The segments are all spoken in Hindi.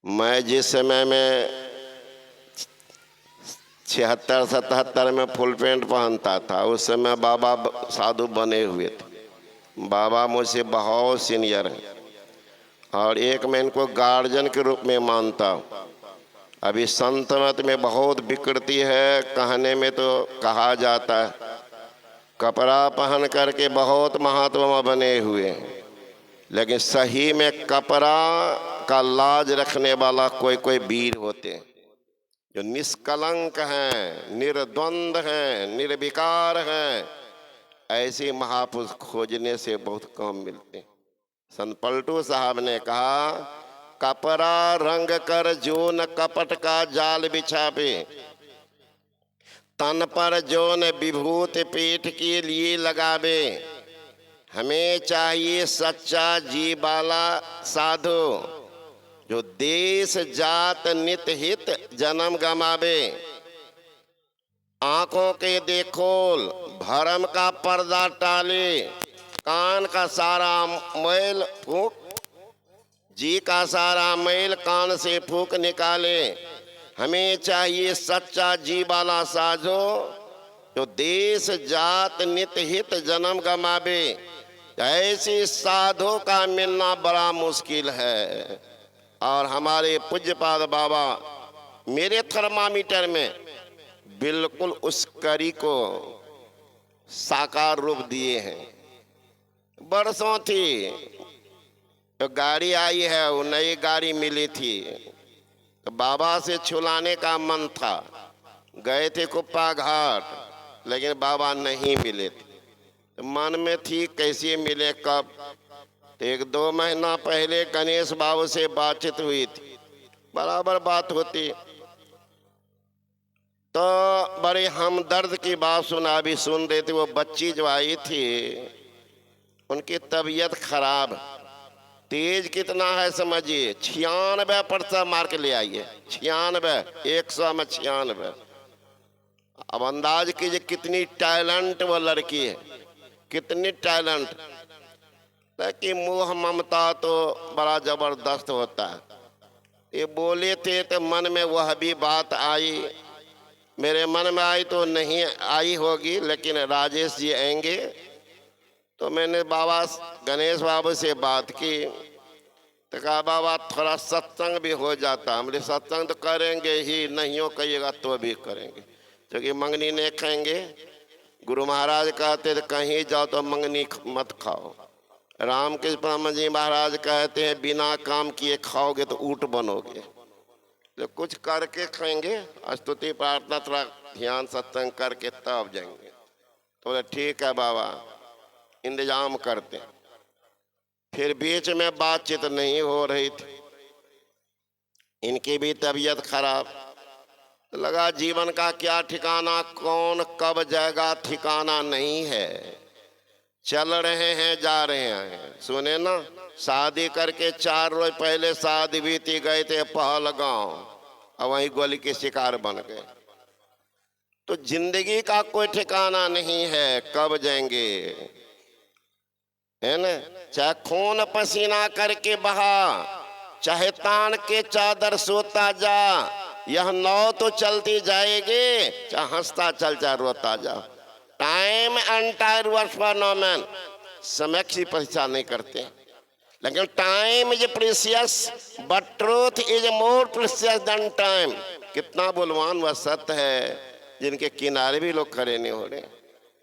मैं जिस समय में 76-77 में फुल पैंट पहनता था, उस समय बाबा साधु बने हुए थे। बाबा मुझसे बहुत सीनियर हैं और एक मैं इनको गार्जियन के रूप में मानता हूँ। अभी संत मत में बहुत विकृति है, कहने में तो कहा जाता है कपड़ा पहन करके बहुत महात्मा बने हुए हैं, लेकिन सही में कपड़ा का लाज रखने वाला कोई कोई वीर होते हैं जो निष्कलंक हैं, निर्द्वंद हैं, निर्विकार हैं। ऐसे महापुरुष खोजने से बहुत कम मिलते हैं। संत पलटू साहब ने कहा, कपड़ा रंग कर जो न कपट का जाल बिछावे, तन पर जो न विभूत पीठ के लिए लगावे। हमें चाहिए सच्चा जी वाला साधु, जो देश जात नित हित जन्म गमावे। आंखों के देखोल भरम का पर्दा टाले, कान का सारा मैल फूक, जी का सारा मैल कान से फूक निकाले। हमें चाहिए सच्चा जी वाला साधु, जो देश जात नित हित जन्म गमावे। ऐसे साधु का मिलना बड़ा मुश्किल है और हमारे पूज्यपाद बाबा मेरे थर्मामीटर में बिल्कुल उस कड़ी को साकार रूप दिए हैं। बरसों थी तो गाड़ी आई है, वो नई गाड़ी मिली थी तो बाबा से छुलाने का मन था। गए थे कुप्पा घाट, लेकिन बाबा नहीं मिले थे। तो मन में थी कैसे मिले कब। तो 1-2 महीना पहले गणेश बाबू से बातचीत हुई थी, बराबर बात होती। तो बड़े हमदर्द की बात सुना, भी सुन रहे थे। वो बच्ची जो आई थी उनकी तबीयत खराब, तेज कितना है समझिए, 96% मार के ले आई है। 96, 100 में 96। अब अंदाज कीजिए कितनी टैलेंट वो लड़की है, कितनी टैलेंट। कि मोह ममता तो बड़ा जबरदस्त होता है। ये बोले थे तो मन में वह भी बात आई, मेरे मन में आई तो नहीं आई होगी, लेकिन राजेश जी आएंगे तो मैंने बाबा गणेश बाबू से बात की तो कहा बाबा थोड़ा सत्संग भी हो जाता। हमने सत्संग तो करेंगे ही, नहीं हो कहिएगा तो भी करेंगे, क्योंकि मंगनी नहीं खाएंगे। गुरु महाराज कहते थे कहीं जाओ तो मंगनी मत खाओ। रामकृष्ण परमहंस जी महाराज कहते हैं बिना काम किए खाओगे तो ऊँट बनोगे। तो कुछ करके खाएंगे, स्तुति प्रार्थना थोड़ा ध्यान सत्संग करके तब जाएंगे। तो ठीक है बाबा, इंतजाम करते हैं। फिर बीच में बातचीत नहीं हो रही थी, इनकी भी तबीयत खराब। लगा जीवन का क्या ठिकाना, कौन कब जाएगा ठिकाना नहीं है। चल रहे हैं जा रहे हैं। सुने ना, शादी करके 4 रोज पहले शादी बीती, गए थे पहलगांव और वहीं गोली के शिकार बन गए। तो जिंदगी का कोई ठिकाना नहीं है, कब जाएंगे, है ना। चाहे खून पसीना करके बहा, चाहे तान के चादर सोता जा, यह नौ तो चलती जाएगी, चाहे हंसता चल चाहे रोता जा। टाइम एंटायर वर्स फेनोमेन, समय की परीक्षा नहीं करते, लेकिन time is precious but truth is more precious than time. कितना बलवान वह सत्य है जिनके किनारे भी लोग खड़े नहीं हो रहे।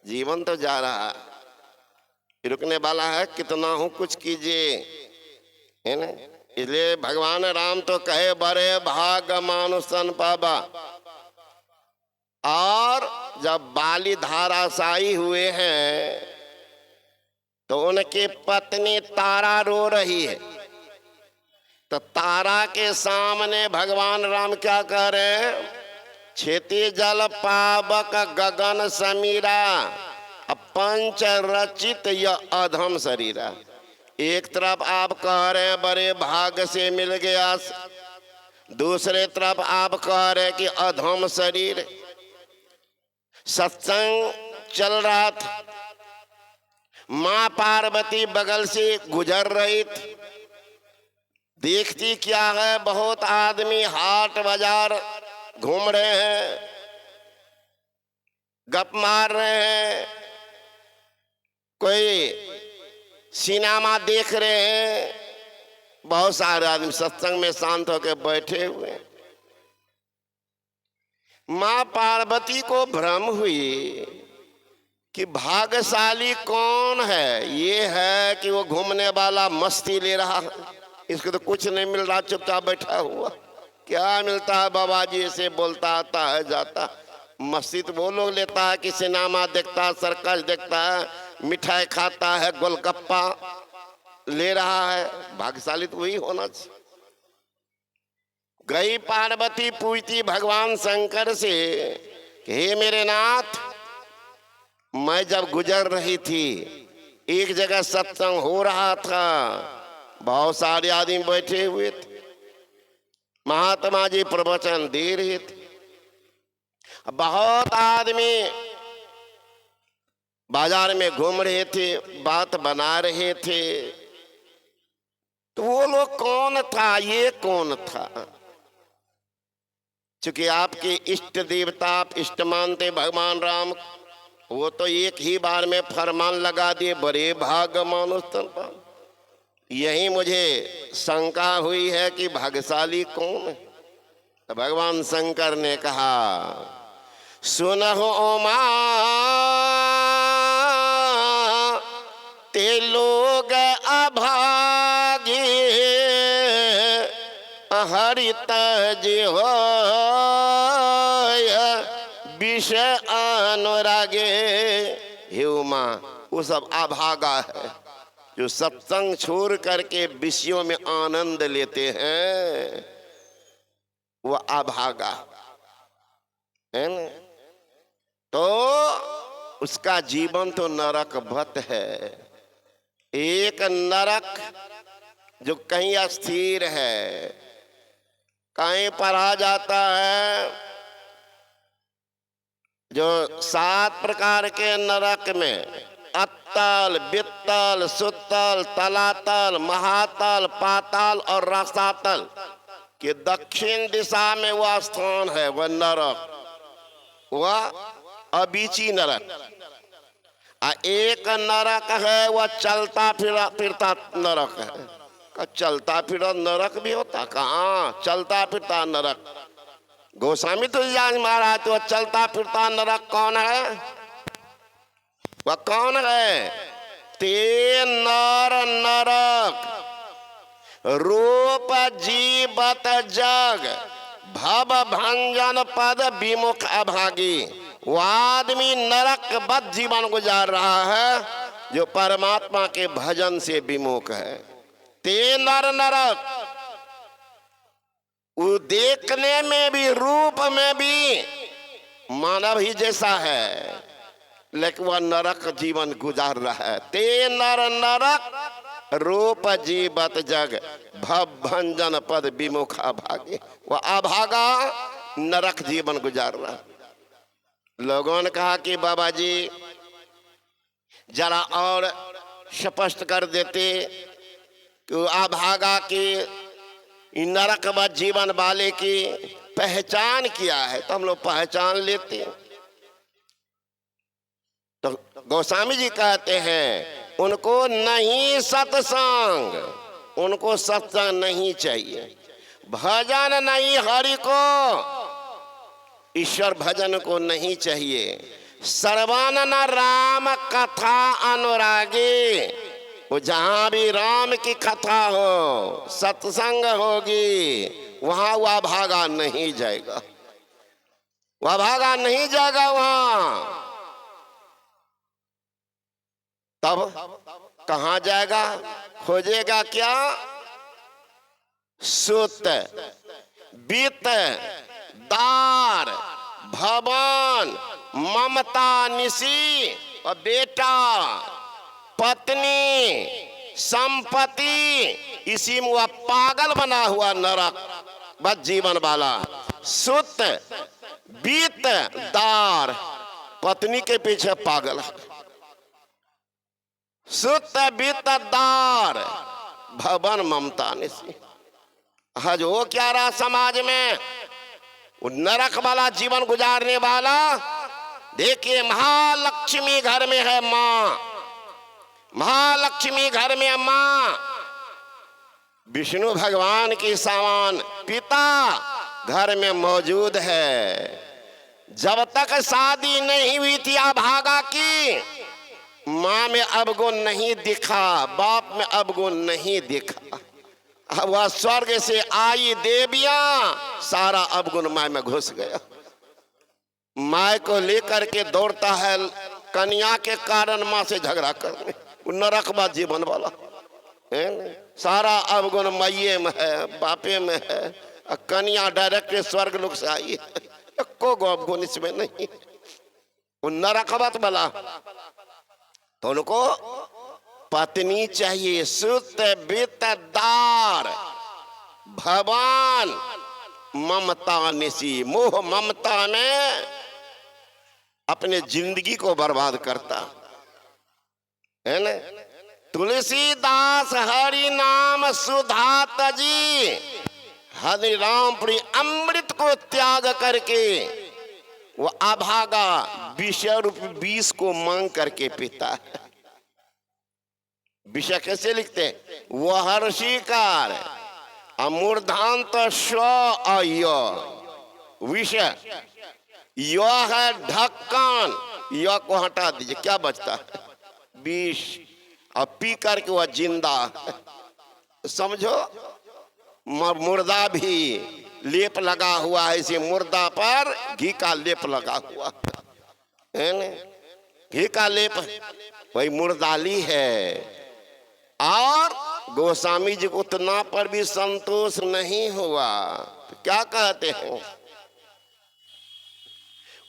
जीवन तो जा रहा है, रुकने वाला है, कितना हूं कुछ कीजिए, है ना। इसलिए भगवान राम तो कहे बड़े भाग मानुसन पाबा। और जब बाली धाराशायी हुए हैं तो उनकी पत्नी तारा रो रही है। तो तारा के सामने भगवान राम क्या कह रहे हैं, क्षिति जल पावक गगन समीरा, पंच रचित यह अधम शरीरा। एक तरफ आप कह रहे हैं बड़े भाग्य से मिल गया, दूसरे तरफ आप कह रहे हैं कि अधम शरीर। सत्संग चल रहा था, माँ पार्वती बगल से गुजर रही थी, देखती क्या है, बहुत आदमी हाट बाजार घूम रहे हैं, गप मार रहे हैं, कोई सिनेमा देख रहे हैं, बहुत सारे आदमी सत्संग में शांत होकर बैठे हुए हैं। मां पार्वती को भ्रम हुई कि भाग्यशाली कौन है। ये है कि वो घूमने वाला मस्ती ले रहा है, इसको तो कुछ नहीं मिल रहा, चुपचाप बैठा हुआ। क्या मिलता है बाबा जी से बोलता आता है जाता। मस्ती तो वो लोग लेता है कि सिनेमा देखता है, सर्कस देखता है, मिठाई खाता है, गोलगप्पा ले रहा है। भाग्यशाली तो वही होना चाहिए। गई पार्वती पूछती भगवान शंकर से, हे मेरे नाथ, मैं जब गुजर रही थी एक जगह सत्संग हो रहा था, बहुत सारे आदमी बैठे हुए थे, महात्मा जी प्रवचन दे रहे थे, बहुत आदमी बाजार में घूम रहे थे, बात बना रहे थे। तो वो लोग कौन था, ये कौन था? चूंकि आपके इष्ट देवता, आप इष्ट मानते भगवान राम, वो तो एक ही बार में फरमान लगा दिए, बड़े भाग मानुष तन पाओ। यही मुझे शंका हुई है कि भाग्यशाली कौन है। तो भगवान शंकर ने कहा, सुनहो ओमा, ते लोग अभागे, हरित जी हो विष अनुरागे। हे उमा, वो सब अभागा है जो सत्संग छोड़ करके विषयों में आनंद लेते हैं, वो अभागा है ना। तो उसका जीवन तो नरकवत है। एक नरक जो कहीं अस्थिर है, कहीं पर आ जाता है, जो 7 प्रकार के नरक में अत्तल, वित्तल, सुत्तल, तलातल, महातल, पाताल और रसातल के दक्षिण दिशा में वह स्थान है, वह नरक, वह अबीची नरक। एक नरक है वह चलता फिरता नरक है। चलता फिरता नरक भी होता, कहाँ चलता फिरता नरक? गोस्वामी तुलसीदास महाराज, तो चलता फिरता नरक कौन है? वह कौन है? ते नर नरक रूप जीवत जग, भव भंजन पद विमुख अभागी। वो आदमी नरक बद जीवन गुजार रहा है जो परमात्मा के भजन से विमुख है। ते नर नरक, वो देखने में भी, रूप में भी मानव ही जैसा है, लेकिन वह नरक जीवन गुजार रहा है। ते नर नरक रूप जीवत जग, भव भंजन पद विमुख अभागे। वह अभागा नरक जीवन गुजार रहा है। लोगों ने कहा कि बाबा जी जरा और स्पष्ट कर देते कि अभागा की नरक व जीवन वाले की पहचान क्या है, तो हम लोग पहचान लेते। तो गोस्वामी जी कहते हैं, उनको नहीं सत्संग, उनको सत्संग नहीं चाहिए, भजन नहीं, हरि को, ईश्वर भजन को नहीं चाहिए, श्रवण न राम कथा अनुरागी। वो जहां भी राम की कथा हो, सत्संग होगी, वहां वह भागा नहीं जाएगा, वह भागा नहीं जाएगा वहां। तब कहां जाएगा? खोजेगा क्या? सुत, वित्त, दार, भवन, ममता, निशी और बेटा, पत्नी, संपत्ति, इसी में वह पागल बना हुआ नरक बद जीवन वाला। सुत, वित्त, दार, पत्नी के पीछे पागल, सुत, वित्त, दार, भवन, ममता, निशी। आज वो क्या रहा समाज में, वो नरक वाला जीवन गुजारने वाला। देखिए महालक्ष्मी घर में है माँ, महालक्ष्मी घर में माँ, विष्णु भगवान की समान पिता घर में मौजूद है। जब तक शादी नहीं हुई थी अभागा की, माँ में अवगुण नहीं दिखा, बाप में अवगुण नहीं दिखा। अब वह स्वर्ग से आई देवियां, सारा अवगुण माँ में घुस गया। माँ को लेकर के दौड़ता है कन्या के कारण माँ से झगड़ा करने, नरकबा जीवन वाला है। सारा अवगुण मैये में है, बापे में है। कन्या डायरेक्ट स्वर्ग लोक से आई है, को अवगुण इसमें नहीं, वो नरकबत वाला। तो उनको पत्नी चाहिए सुत वित्तदार, भगवान ममता निशी। मोह ममता में अपने जिंदगी को बर्बाद करता है ना। तुलसीदास हरि नाम सुधा तजी, हरि राम प्रिय अमृत को त्याग करके वो अभागा विषय रूप विष को मांग करके पीता है। विषय कैसे लिखते हैं, वो हर्षिकार अमूर्धांत स्व अय, विषय य है ढक्कन, य को हटा दीजिए क्या बचता है, विष। और पी करके वह जिंदा समझो। मुर्दा भी लेप लगा हुआ है, इसी मुर्दा पर घी का लेप लगा हुआ है ना, घी का लेप वही मुर्दाली है। और गोस्वामी जी को उतना पर भी संतोष नहीं हुआ, तो क्या कहते हैं,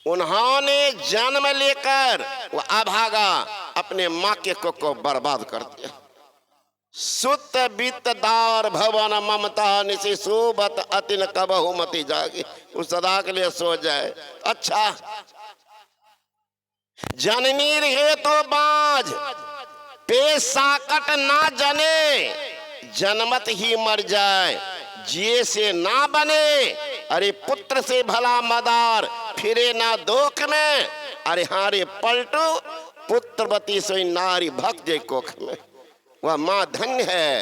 उन्होंने जन्म लेकर वो अभागा अपने माँ के को बर्बाद कर दिया। सुत वित्तदार भवन ममता निशि सोबत अतिन कबहु मति जागी, उस सदा के लिए सो जाए। अच्छा जननी रहे तो बाज पे साकट ना जने, जन्मत ही मर जाए जिए से ना बने। अरे पुत्र से भला मदार फिरे ना दोख में, अरे हारे पलटू पुत्रवती सोई नारी भक्त जय कोख में। वह माँ धन्य है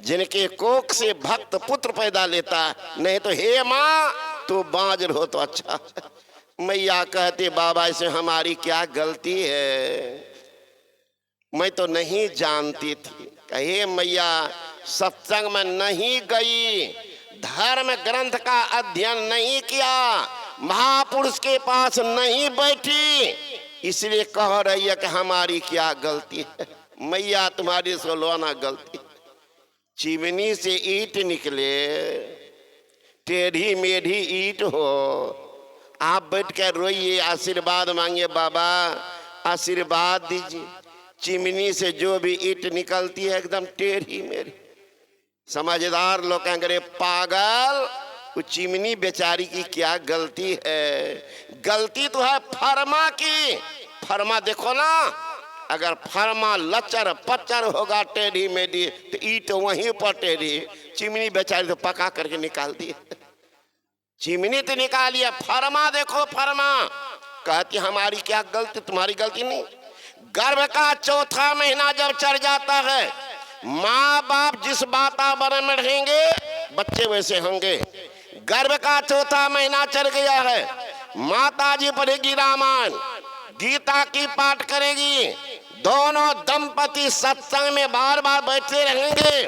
जिनके कोख से भक्त पुत्र पैदा लेता, नहीं तो हे माँ तू बांझ रहो तो अच्छा। मैया कहते बाबा इसे हमारी क्या गलती है, मैं तो नहीं जानती थी। कहे मैया सत्संग में नहीं गई, धर्म ग्रंथ का अध्ययन नहीं किया, महापुरुष के पास नहीं बैठी, इसलिए कह रही है कि हमारी क्या गलती है। मैया तुम्हारी सोलवाना गलती, चिमनी से ईंट निकले, टेढ़ी मेढ़ी ईंट हो, आप बैठ कर रोइए, आशीर्वाद मांगिए, बाबा आशीर्वाद दीजिए। चिमनी से जो भी ईंट निकलती है एकदम टेढ़ी मेढ़ी। समझदार लोग कहेंगे रे पागल, वो चिमनी बेचारी की क्या गलती है, गलती तो है फरमा की। फरमा देखो ना, अगर फरमा लचर पचर होगा टेढ़ी मेढ़ी तो ईंट वहीं पर टेढ़ी, चिमनी बेचारी तो पका करके निकाल दी। चिमनी तो निकालिए, फरमा देखो फरमा। कहती हमारी क्या गलती, तुम्हारी गलती नहीं। गर्भ का चौथा महीना जब चढ़ जाता है, माँ बाप जिस वातावरण में रहेंगे बच्चे वैसे होंगे। गर्भ का चौथा महीना चढ़ गया है, माता जी पढ़ेगी रामायण, गीता की पाठ करेगी, दोनों दंपति सत्संग में बार बार बैठे रहेंगे।